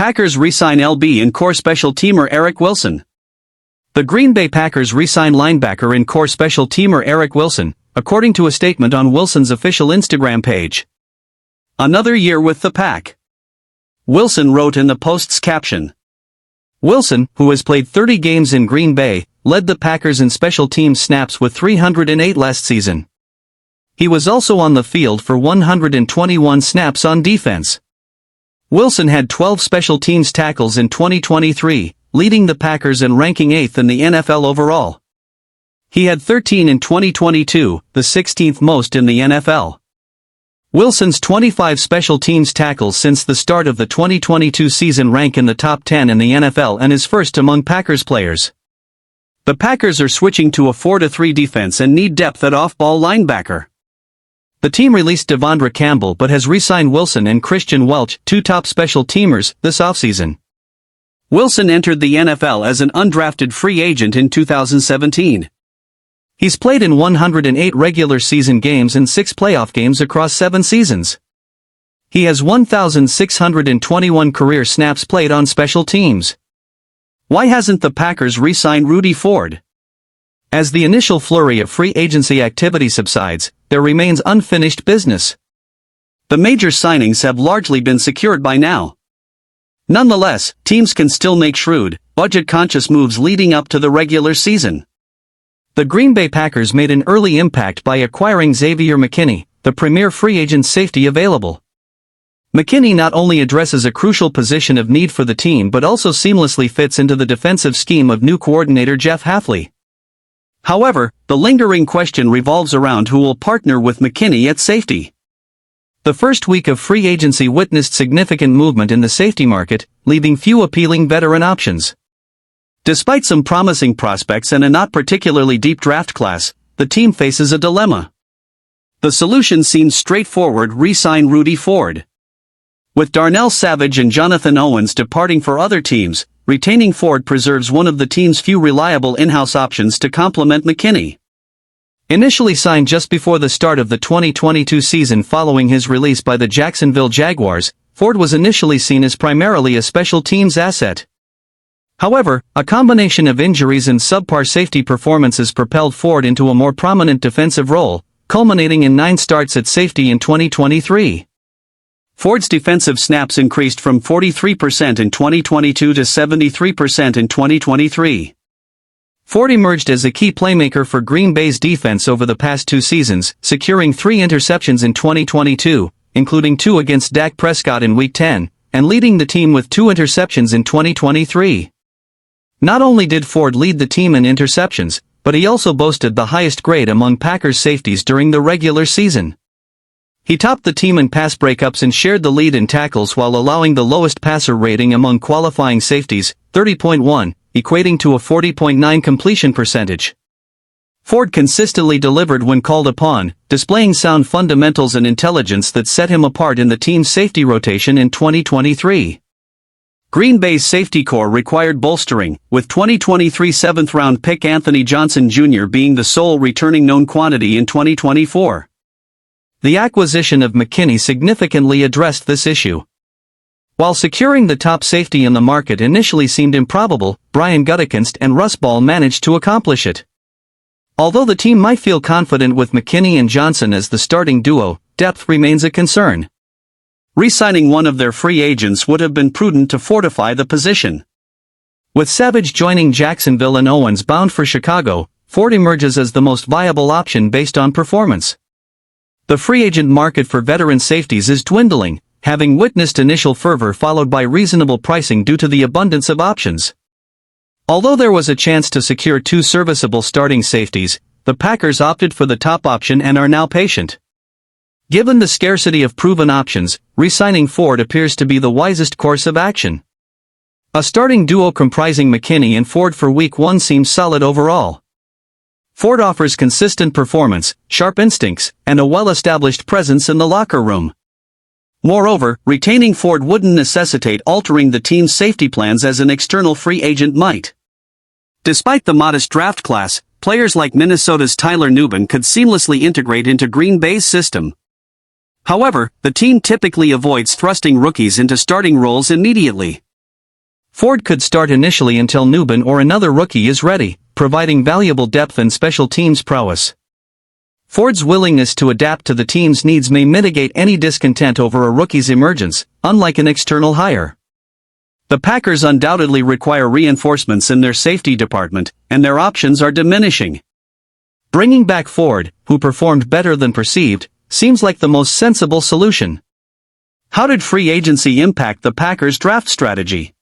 Packers re-sign LB and core special teamer Eric Wilson. The Green Bay Packers re-sign linebacker and core special teamer Eric Wilson, according to a statement on Wilson's official Instagram page. Another year with the Pack. Wilson wrote in the post's caption. Wilson, who has played 30 games in Green Bay, led the Packers in special teams snaps with 308 last season. He was also on the field for 121 snaps on defense. Wilson had 12 special teams tackles in 2023, leading the Packers and ranking 8th in the NFL overall. He had 13 in 2022, the 16th most in the NFL. Wilson's 25 special teams tackles since the start of the 2022 season rank in the top 10 in the NFL and is first among Packers players. The Packers are switching to a 4-3 defense and need depth at off-ball linebacker. The team released Devondre Campbell but has re-signed Wilson and Christian Welch, two top special teamers, this offseason. Wilson entered the NFL as an undrafted free agent in 2017. He's played in 108 regular season games and 6 playoff games across 7 seasons. He has 1,621 career snaps played on special teams. Why hasn't the Packers re-signed Rudy Ford? As the initial flurry of free agency activity subsides, there remains unfinished business. The major signings have largely been secured by now. Nonetheless, teams can still make shrewd, budget-conscious moves leading up to the regular season. The Green Bay Packers made an early impact by acquiring Xavier McKinney, the premier free agent safety available. McKinney not only addresses a crucial position of need for the team but also seamlessly fits into the defensive scheme of new coordinator Jeff Hafley. However, the lingering question revolves around who will partner with McKinney at safety. The first week of free agency witnessed significant movement in the safety market, leaving few appealing veteran options. Despite some promising prospects and a not particularly deep draft class, the team faces a dilemma. The solution seems straightforward: re-sign Rudy Ford. With Darnell Savage and Jonathan Owens departing for other teams, retaining Ford preserves one of the team's few reliable in-house options to complement McKinney. Initially signed just before the start of the 2022 season following his release by the Jacksonville Jaguars, Ford was initially seen as primarily a special teams asset. However, a combination of injuries and subpar safety performances propelled Ford into a more prominent defensive role, culminating in 9 starts at safety in 2023. Ford's defensive snaps increased from 43% in 2022 to 73% in 2023. Ford emerged as a key playmaker for Green Bay's defense over the past 2 seasons, securing 3 interceptions in 2022, including 2 against Dak Prescott in Week 10, and leading the team with 2 interceptions in 2023. Not only did Ford lead the team in interceptions, but he also boasted the highest grade among Packers safeties during the regular season. He topped the team in pass breakups and shared the lead in tackles while allowing the lowest passer rating among qualifying safeties, 30.1, equating to a 40.9 completion percentage. Ford consistently delivered when called upon, displaying sound fundamentals and intelligence that set him apart in the team's safety rotation in 2023. Green Bay's safety core required bolstering, with 2023 7th-round pick Anthony Johnson Jr. being the sole returning known quantity in 2024. The acquisition of McKinney significantly addressed this issue. While securing the top safety in the market initially seemed improbable, Brian Gutekunst and Russ Ball managed to accomplish it. Although the team might feel confident with McKinney and Johnson as the starting duo, depth remains a concern. Re-signing one of their free agents would have been prudent to fortify the position. With Savage joining Jacksonville and Owens bound for Chicago, Ford emerges as the most viable option based on performance. The free agent market for veteran safeties is dwindling, having witnessed initial fervor followed by reasonable pricing due to the abundance of options. Although there was a chance to secure 2 serviceable starting safeties, the Packers opted for the top option and are now patient. Given the scarcity of proven options, re-signing Ford appears to be the wisest course of action. A starting duo comprising McKinney and Ford for Week 1 seems solid overall. Ford offers consistent performance, sharp instincts, and a well-established presence in the locker room. Moreover, retaining Ford wouldn't necessitate altering the team's safety plans as an external free agent might. Despite the modest draft class, players like Minnesota's Tyler Nubin could seamlessly integrate into Green Bay's system. However, the team typically avoids thrusting rookies into starting roles immediately. Ford could start initially until Newbin or another rookie is ready, providing valuable depth and special teams prowess. Ford's willingness to adapt to the team's needs may mitigate any discontent over a rookie's emergence, unlike an external hire. The Packers undoubtedly require reinforcements in their safety department, and their options are diminishing. Bringing back Ford, who performed better than perceived, seems like the most sensible solution. How did free agency impact the Packers' draft strategy?